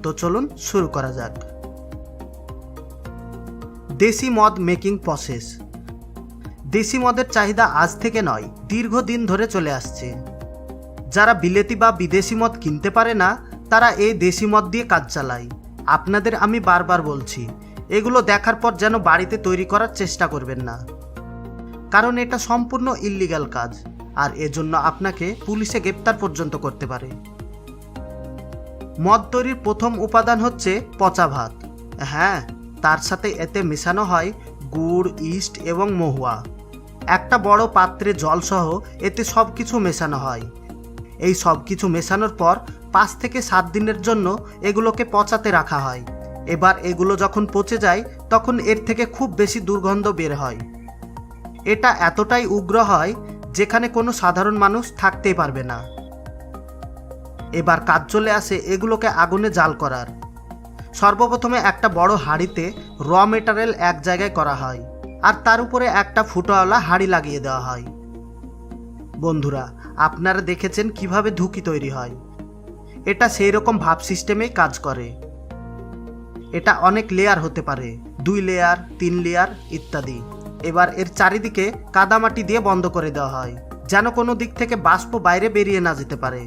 তো চলুন শুরু করা যাক। দেশি মদ মেকিং প্রসেস। দেশি মদের চাহিদা আজ থেকে নয়, দীর্ঘদিন ধরে চলে আসছে। যারা বিলেতি বা বিদেশি মদ কিনতে পারে না, তারা এই দেশি মদ দিয়ে কাজ চালায়। আপনাদের আমি বারবার বলছি, এগুলো দেখার পর যেন বাড়িতে তৈরি করার চেষ্টা করবেন না, কারণ এটা সম্পূর্ণ ইল্লিগ্যাল কাজ, আর এজন্য আপনাকে পুলিশে গ্রেপ্তার পর্যন্ত করতে পারে। মদ তৈরির প্রথম উপাদান হচ্ছে পচা ভাত। হ্যাঁ, তার সাথে এতে মেশানো হয় গুড়, ইস্ট এবং মহুয়া। একটা বড় পাত্রে জলসহ এতে সব কিছু মেশানো হয়। এই সব কিছু মেশানোর পর 5 থেকে 7 দিনের জন্য এগুলোকে পচাতে রাখা হয়। এবার এগুলো যখন পচে যায়, তখন এর থেকে খুব বেশি দুর্গন্ধ বের হয়। এটা এতটাই উগ্র হয় যেখানে কোনো সাধারণ মানুষ থাকতেই পারবে না। এবার কাজ চলে আসে এগুলোকে আগুনে জাল করার। সর্বপ্রথমে একটা বড় হাঁড়িতে র মেটেরিয়াল এক জায়গায় করা হয়, আর তার উপরে একটা ফুটোওয়ালা হাঁড়ি লাগিয়ে দেওয়া হয়। বন্ধুরা, আপনারা দেখেছেন কিভাবে ধুঁকি তৈরি হয়। এটা সেই রকম ভাপ সিস্টেমেই কাজ করে। এটা অনেক লেয়ার হতে পারে, 2 লেয়ার, 3 লেয়ার ইত্যাদি। এবার এর চারিদিকে কাদামাটি দিয়ে বন্ধ করে দেওয়া হয়, যেন কোনো দিক থেকে বাষ্প বাইরে বেরিয়ে না যেতে পারে।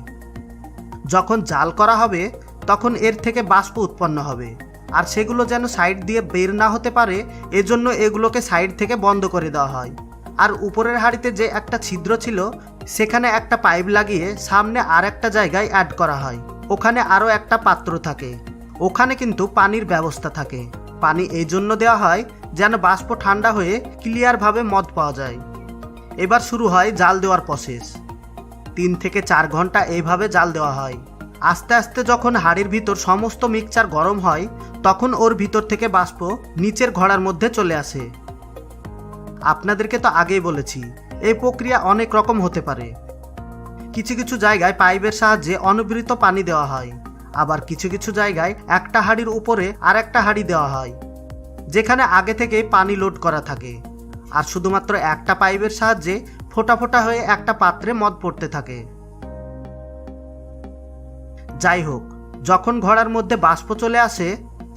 যখন জাল করা হবে, তখন এর থেকে বাষ্প উৎপন্ন হবে, আর সেগুলো যেন সাইড দিয়ে বের না হতে পারে, এজন্য এগুলোকে সাইড থেকে বন্ধ করে দেওয়া হয়। আর উপরের হাঁড়িতে যে একটা ছিদ্র ছিল, সেখানে একটা পাইপ লাগিয়ে সামনে আর একটা জায়গায় অ্যাড করা হয়। ওখানে আরও একটা পাত্র থাকে, ওখানে কিন্তু পানির ব্যবস্থা থাকে। পানি এই জন্য দেওয়া হয় যেন বাষ্প ঠান্ডা হয়ে ক্লিয়ারভাবে মদ পাওয়া যায়। এবার শুরু হয় জাল দেওয়ার প্রসেস। 3 থেকে 4 ঘন্টা এইভাবে জাল দেওয়া হয়। আস্তে আস্তে যখন হাঁড়ির ভিতর সমস্ত মিক্সচার গরম হয়, তখন ওর ভিতর থেকে বাষ্প নিচের ঘড়ার মধ্যে চলে আসে। আপনাদেরকে তো আগেই বলেছি, এই প্রক্রিয়া অনেক রকম হতে পারে। কিছু কিছু জায়গায় পাইপের সাহায্যে অনবরত পানি দেওয়া হয়, আবার কিছু কিছু জায়গায় একটা হাঁড়ির উপরে আর একটা হাঁড়ি দেওয়া হয়, যেখানে আগে থেকেই পানি লোড করা থাকে, আর শুধুমাত্র একটা পাইপের সাহায্যে ফোঁটা ফোঁটা হয়ে একটা পাত্রে মদ পড়তে থাকে। যাই হোক, যখন ঘড়ার মধ্যে বাষ্প চলে আসে,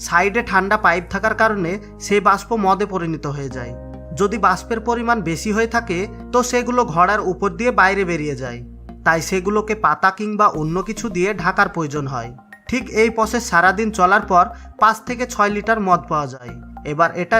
সাইডে ঠান্ডা পাইপ থাকার কারণে সেই বাষ্প মদে পরিণত হয়ে যায়। যদি বাষ্পের পরিমাণ বেশি হয়ে থাকে, তো সেগুলো ঘড়ার উপর দিয়ে বাইরে বেরিয়ে যায়, তাই সেগুলোকে পাতা কিংবা অন্য কিছু দিয়ে ঢাকার প্রয়োজন হয়। ঠিক এই প্রসেস সারাদিন চলার পর 5 থেকে 6 লিটার মদ পাওয়া যায়। এবার এটা